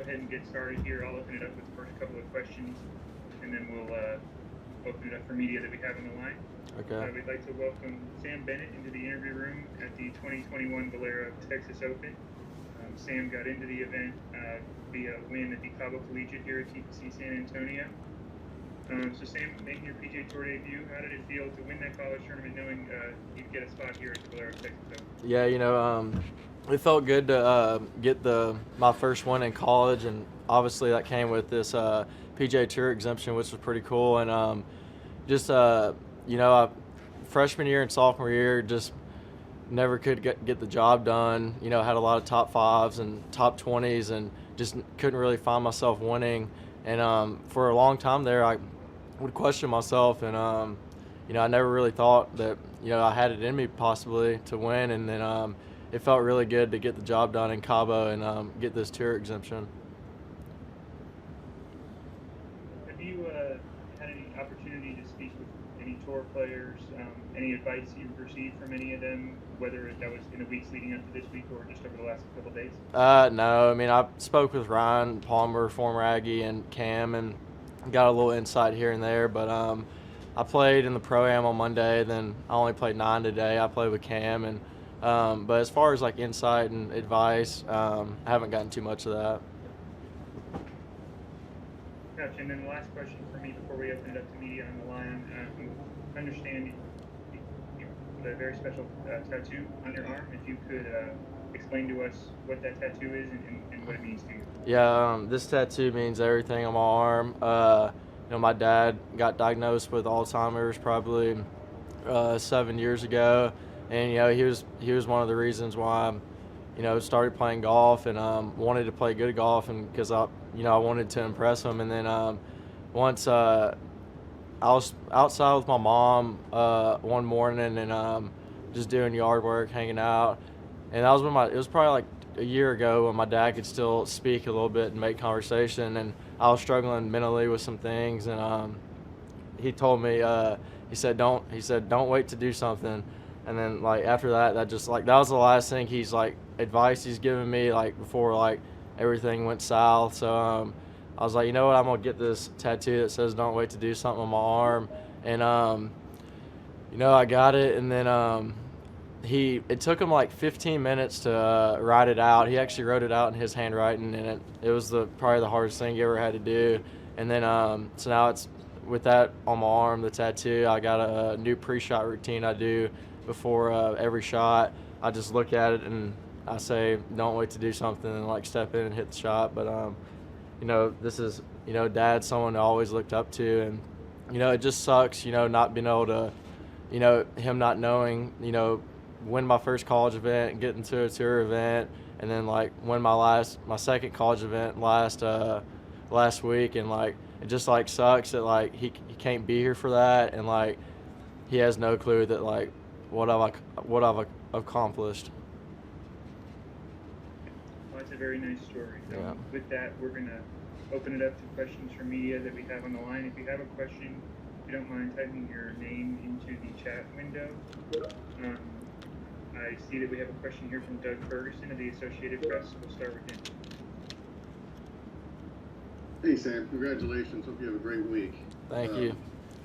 ahead and get started here. I'll open it up with the first couple of questions, and then we'll open it up for media that we have on the line. Okay. We'd like to welcome Sam Bennett into the interview room at the 2021 Valero Texas Open. Sam got into the event via a win at the Cabo Collegiate here at TPC San Antonio. So Sam, making your PGA Tour debut, how did it feel to win that college tournament knowing you'd get a spot here at the Valero Texas Open? Yeah, it felt good to get my first one in college, and obviously that came with this PGA Tour exemption, which was pretty cool. And freshman year and sophomore year, just never could get the job done. Had a lot of top fives and top 20s, and just couldn't really find myself winning. And for a long time there, I would question myself, and I never really thought that I had it in me possibly to win. And then it felt really good to get the job done in Cabo and get this tour exemption. Have you had any opportunity to speak with any tour players? Any advice you've received from any of them, whether that was in the weeks leading up to this week or just over the last couple of days? No, I spoke with Ryan Palmer, former Aggie, and Cam, and got a little insight here and there. But I played in the Pro-Am on Monday, then I only played 9 today. I played with Cam, and but as far as like insight and advice, I haven't gotten too much of that. Gotcha. And then the last question for me before we open it up to media on the line. I understand you have a very special tattoo on your arm. If you could explain to us what that tattoo is and what it means to you. Yeah, this tattoo means everything on my arm. My dad got diagnosed with Alzheimer's probably 7 years ago, and he was one of the reasons why I started playing golf and wanted to play good golf, and because I wanted to impress him. And then once I was outside with my mom one morning and just doing yard work, hanging out, and that was when it was probably like a year ago when my dad could still speak a little bit and make conversation, and I was struggling mentally with some things, and he told me he said don't wait to do something. And then like after that was the last thing advice he's given me before everything went south. So I was like, you know what, I'm going to get this tattoo that says don't wait to do something on my arm. And, I got it. And then it took him like 15 minutes to write it out. He actually wrote it out in his handwriting, and it was probably the hardest thing he ever had to do. And then so now it's with that on my arm, the tattoo, I got a new pre-shot routine I do before every shot. I just look at it and I say, don't wait to do something, and step in and hit the shot. But this is, Dad's someone I always looked up to, and, it just sucks, not being able to, him not knowing, win my first college event, get into a tour event, and then win my second college event last week, and it just sucks that he can't be here for that, and he has no clue that what I've accomplished. Well, that's a very nice story. Yeah. With that, we're going to open it up to questions from media that we have on the line. If you have a question, if you don't mind typing your name into the chat window. I see that we have a question here from Doug Ferguson of the Associated Press. We'll start with him. Hey Sam, congratulations. Hope you have a great week. Thank you.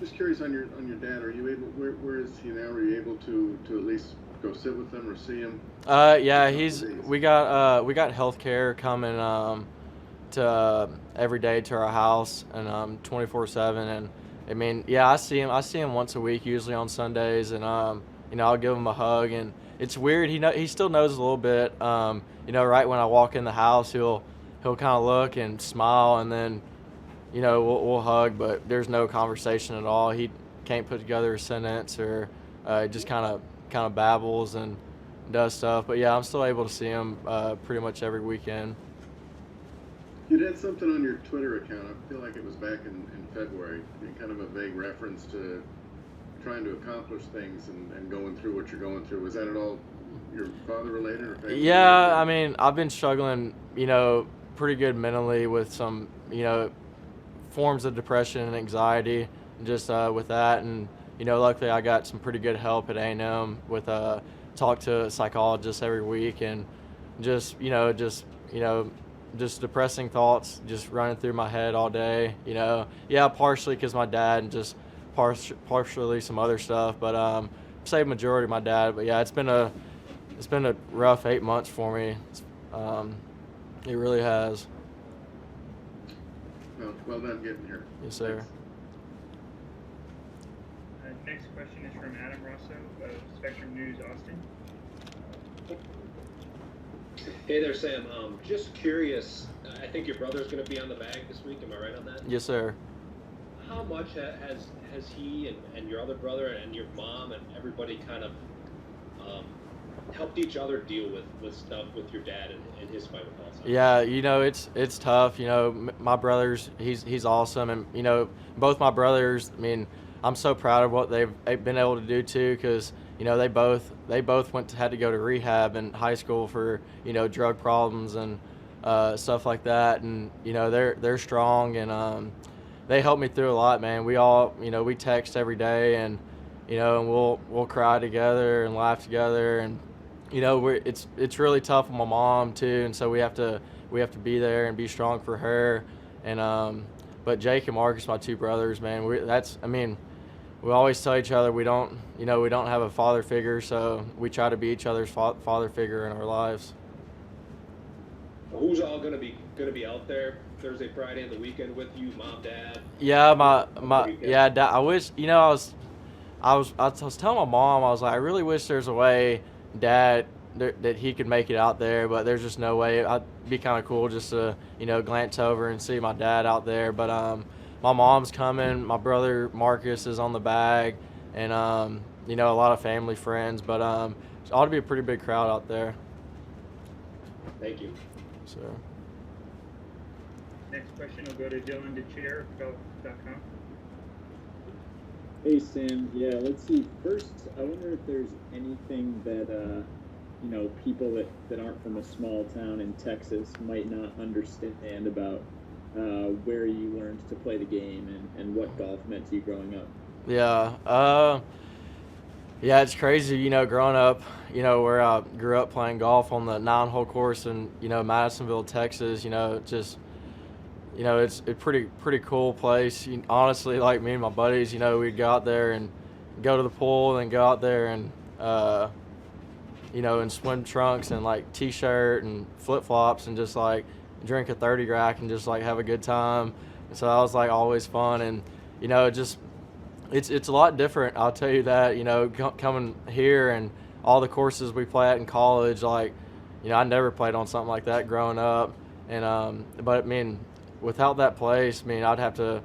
Just curious on your dad. Are you able? Where is he now? Are you able to at least go sit with him or see him? Yeah, we got health care coming to every day to our house, and 24/7. And I see him once a week, usually on Sundays, and I'll give him a hug. And it's weird. He still knows a little bit. Right when I walk in the house, he'll kind of look and smile, and then we'll hug, but there's no conversation at all. He can't put together a sentence, or just kind of babbles and does stuff. But yeah, I'm still able to see him pretty much every weekend. You had something on your Twitter account. I feel like it was back in February. Kind of a vague reference to trying to accomplish things and going through what you're going through. Was that at all your father related or family? Yeah, I've been struggling, pretty good mentally with some, forms of depression and anxiety, and just with that. And luckily I got some pretty good help at A&M with talk to a psychologist every week, and just just depressing thoughts just running through my head all day. Yeah, partially because my dad and just partially some other stuff, but say majority my dad. But yeah, it's been a rough 8 months for me. It really has. Well done getting here. Yes, sir. Next question is from Adam Rosso of Spectrum News Austin. Hey there, Sam. Just curious, I think your brother's going to be on the bag this week. Am I right on that? Yes, sir. How much has he and your other brother and your mom and everybody kind of helped each other deal with stuff with your dad and his fight with Alzheimer's? Yeah, it's tough. My brother's he's awesome, and both my brothers. I mean, I'm so proud of what they've been able to do too, because they both had to go to rehab in high school for drug problems and stuff like that, and they're strong, and they helped me through a lot, man. We all we text every day, and and we'll cry together and laugh together, and it's really tough on my mom too, and so we have to be there and be strong for her, and but Jake and Marcus, my two brothers, man, we always tell each other we don't have a father figure, so we try to be each other's father figure in our lives. Who's all going to be out there Thursday, Friday, and the weekend with you, mom, dad? Yeah, I wish I was telling my mom, I was like, I really wish there's a way, Dad, that he could make it out there, but there's just no way. It'd be kind of cool just to glance over and see my dad out there, but my mom's coming. My brother Marcus is on the bag, and a lot of family friends. But it ought to be a pretty big crowd out there. Thank you. So. Next question will go to Dylan DeChair of golf.com. Hey Sam, yeah. Let's see. First, I wonder if there's anything that people that aren't from a small town in Texas might not understand about where you learned to play the game and what golf meant to you growing up. Yeah, it's crazy, growing up, where I grew up playing golf on the 9-hole course in, Madisonville, Texas, it's a pretty cool place. Honestly, like me and my buddies, we'd go out there and go to the pool and go out there and, in swim trunks and like t-shirt and flip-flops and just like drink a 30 rack and just like have a good time. And so that was like always fun, and it's a lot different, I'll tell you that. Coming here and all the courses we play at in college, like I never played on something like that growing up, and but without that place, I'd have to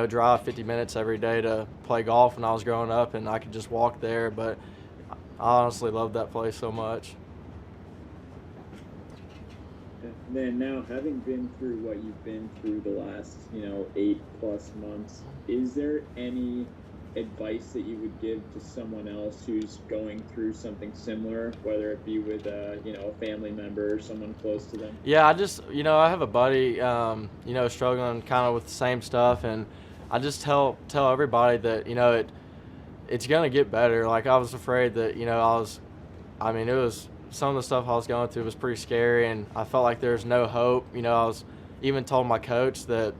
drive 50 minutes every day to play golf when I was growing up, and I could just walk there. But I honestly love that place so much. And then now, having been through what you've been through the last 8+ months, is there any advice that you would give to someone else who's going through something similar, whether it be with a family member or someone close to them? Yeah, I just I have a buddy struggling kind of with the same stuff, and I just tell everybody that it's gonna get better. Like, I was afraid that it was some of the stuff I was going through was pretty scary, and I felt like there's no hope. I was even told my coach that,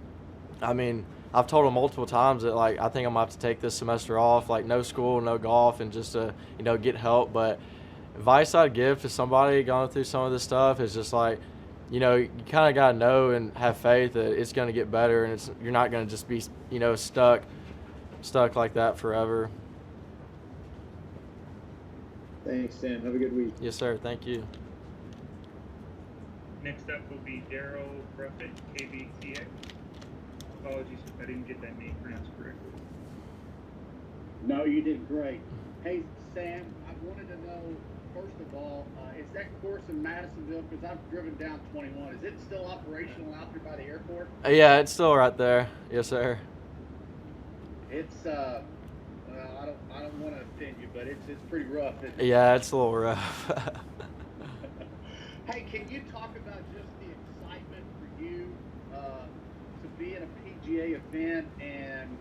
I've told him multiple times that, like, I think I'm going to have to take this semester off, like no school, no golf, and just to, get help. But advice I'd give to somebody going through some of this stuff is just like, you kind of got to know and have faith that it's going to get better, and you're not going to just be, stuck like that forever. Thanks, Sam. Have a good week. Yes, sir. Thank you. Next up will be Daryl Ruffett, KBTX. Apologies if I didn't get that name pronounced correctly. No, you did great. Hey, Sam, I wanted to know, first of all, is that course in Madisonville, because I've driven down 21, is it still operational out there by the airport? Yeah, it's still right there. Yes, sir. It's, well, I don't want to offend you, but it's pretty rough, isn't it? Yeah, it's a little rough. Hey, can you talk about just the excitement for you to be in a PGA event? And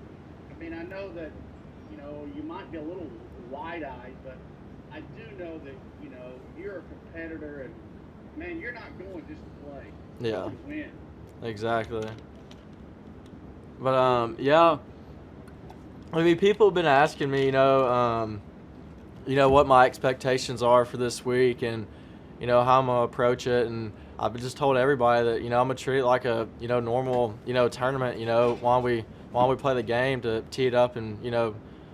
I know that you might be a little wide-eyed, but I do know that you're a competitor, man, you're not going just to play. Yeah. You're going to win. Exactly. But yeah. I mean, people have been asking me, what my expectations are for this week, and how I'm gonna approach it, and I've just told everybody that I'm gonna treat it like a normal tournament. While we play the game to tee it up and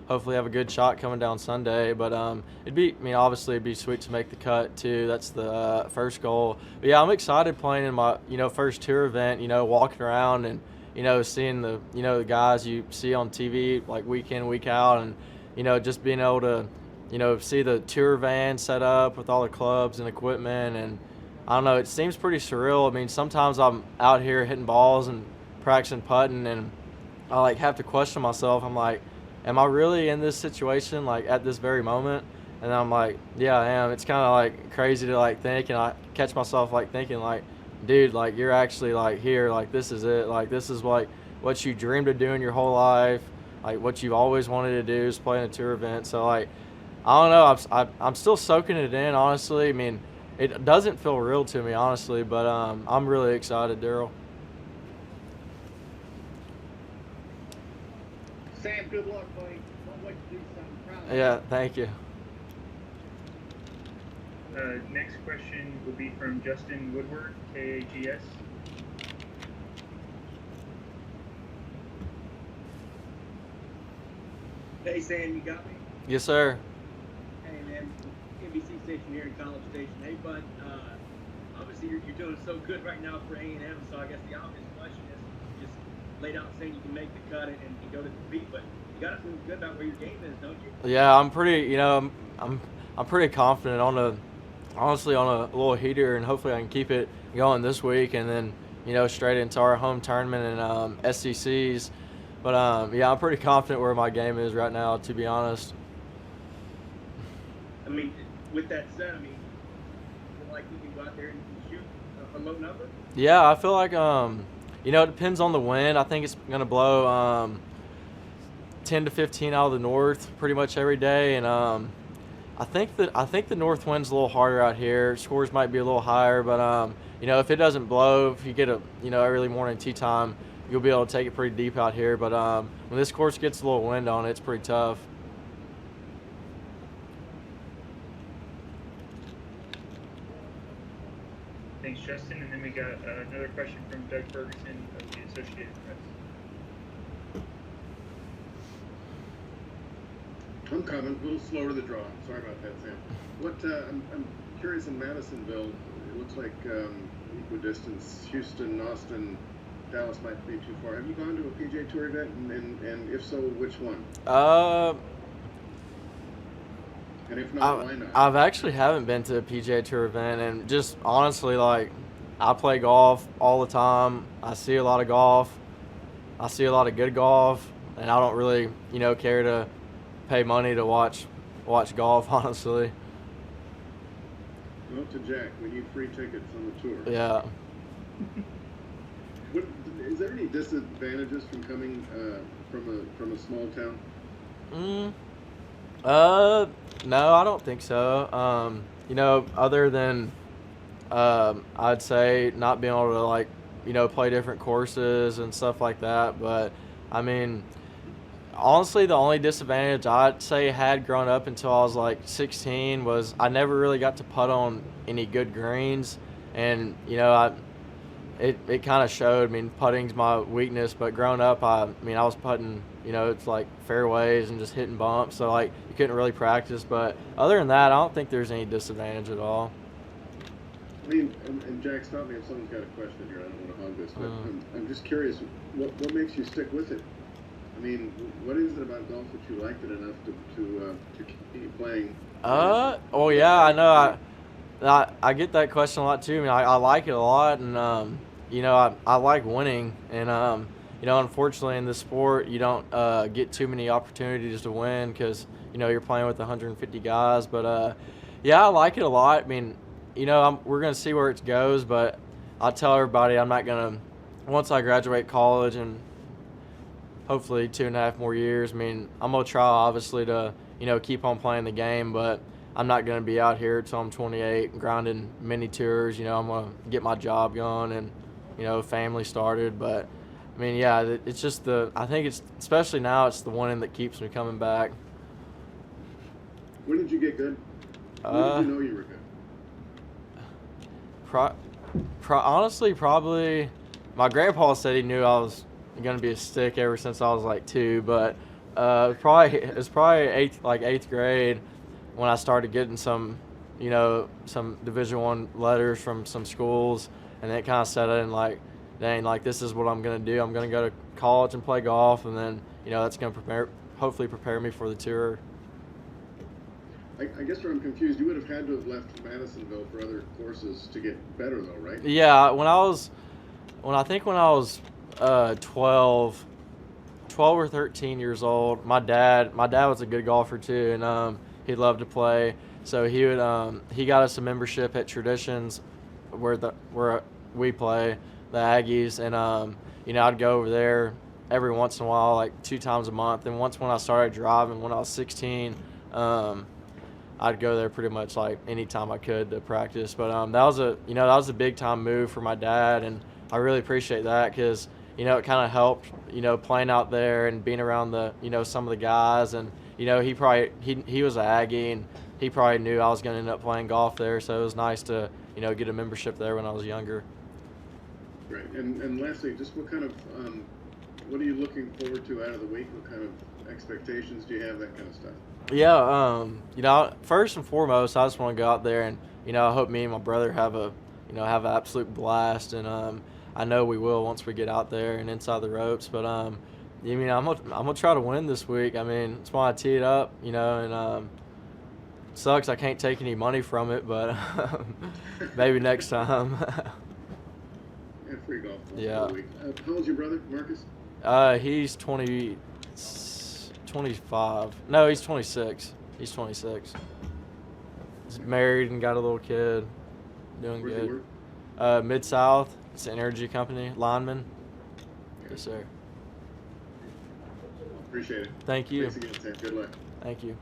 hopefully have a good shot coming down Sunday. But obviously it'd be sweet to make the cut too. That's the first goal. But yeah, I'm excited playing in my first tour event. Walking around and seeing the guys you see on TV like week in, week out, and just being able to see the tour van set up with all the clubs and equipment. And I don't know, it seems pretty surreal. I mean, sometimes I'm out here hitting balls and practicing putting, and I like have to question myself. I'm like, am I really in this situation like at this very moment? And I'm like, yeah, I am. It's kind of like crazy to like think, and I catch myself like thinking like, dude, like you're actually like here, like this is it, like this is like what you dreamed of doing your whole life, like what you've always wanted to do is play in a tour event. So like, I don't know, I'm still soaking it in, honestly. I mean, it doesn't feel real to me, honestly, but I'm really excited, Daryl. Sam, good luck, buddy. Don't wait to do something. Proud of you. Yeah, thank you. Next question will be from Justin Woodward, KAGS. Hey Sam, you got me? Yes, sir. Hey man, NBC station here in College Station. Hey bud, obviously you're doing so good right now for A&M, so I guess the obvious question is just laid out saying you can make the cut and go to compete, but you got to feel good about where your game is, don't you? Yeah, I'm pretty, I'm pretty confident honestly on a little heater, and hopefully I can keep it going this week, and then straight into our home tournament and SECs. But yeah, I'm pretty confident where my game is right now, to be honest. I mean, with that said, I mean, you feel like you can go out there and shoot a low number? Yeah, I feel like it depends on the wind. I think it's gonna blow 10 to 15 out of the north pretty much every day, and I think the north wind's a little harder out here. Scores might be a little higher, but if it doesn't blow, if you get a early morning tee time, you'll be able to take it pretty deep out here. But when this course gets a little wind on it, it's pretty tough. Thanks, Justin. And then we got another question from Doug Ferguson of the Associated Press. I'm coming. A little slower to the draw. Sorry about that, Sam. What I'm curious in Madisonville. It looks like equidistance. Houston, Austin, Dallas might be too far. Have you gone to a PGA Tour event, and if so, which one? And if not, why not? I've actually haven't been to a PGA Tour event, and just honestly, like, I play golf all the time. I see a lot of golf. I see a lot of good golf, and I don't really, care to pay money to watch golf, honestly. Well, to Jack, we need free tickets on the tour. Yeah. Is there any disadvantages from coming from a small town? No, I don't think so. Other than I'd say not being able to like, play different courses and stuff like that. But I mean, honestly, the only disadvantage I'd say had growing up until I was like 16 was I never really got to putt on any good greens, and it kind of showed. I mean, putting's my weakness, but growing up, I was putting, it's like fairways and just hitting bumps, so like you couldn't really practice. But other than that, I don't think there's any disadvantage at all. I mean, and Jack, stop me if someone's got a question here. I don't want to hog this, but I'm just curious, what makes you stick with it? I mean, what is it about golf that you liked it enough to keep playing? Oh yeah, I know. I get that question a lot too. I mean, I like it a lot, and I like winning, and unfortunately in this sport you don't get too many opportunities to win because you're playing with 150 guys. But yeah, I like it a lot. I mean, we're gonna see where it goes, but I tell everybody I'm not gonna, once I graduate college and hopefully 2.5 more years. I mean, I'm gonna try obviously to keep on playing the game, but I'm not going to be out here till I'm 28 grinding mini tours. You know, I'm going to get my job going and, you know, family started. But, I mean, yeah, it's just I think it's, especially now, it's the winning that keeps me coming back. When did you get good? When did you know you were good? Honestly, probably my grandpa said he knew I was going to be a stick ever since I was like 2, but it was probably eighth grade when I started getting some, you know, some Division I letters from some schools, and it kind of set in like, dang, like this is what I'm going to do. I'm going to go to college and play golf, and then, you know, that's going to hopefully prepare me for the tour. I guess where I'm confused, you would have had to have left Madisonville for other courses to get better, though, right? Yeah, when I was 12 or 13 years old, my dad was a good golfer too, and he loved to play. So he got us a membership at Traditions, where we play, the Aggies, and you know, I'd go over there every once in a while, like 2 times a month. And once when I started driving when I was 16. I'd go there pretty much like any time I could to practice. But that was a big time move for my dad, and I really appreciate that because, you know, it kind of helped, you know, playing out there and being around the, you know, some of the guys. And, you know, he was an Aggie, and he probably knew I was going to end up playing golf there, so it was nice to, you know, get a membership there when I was younger. Right. And lastly, just what are you looking forward to out of the week? What kind of expectations do you have, that kind of stuff? Yeah, you know, first and foremost, I just want to go out there and, you know, I hope me and my brother have an absolute blast, and I know we will once we get out there and inside the ropes. But I mean, I'm gonna try to win this week. I mean, that's why I tee it up, you know, and it sucks I can't take any money from it, but maybe next time. Yeah, free golf. Yeah. How old's your brother, Marcus? He's 25. No, he's 26. He's 26. He's married and got a little kid. Doing Where's good. he work? Mid-South. It's an energy company. Lineman. Yes, sir. Appreciate it. Thank you. Thanks again, Sam. Good luck. Thank you.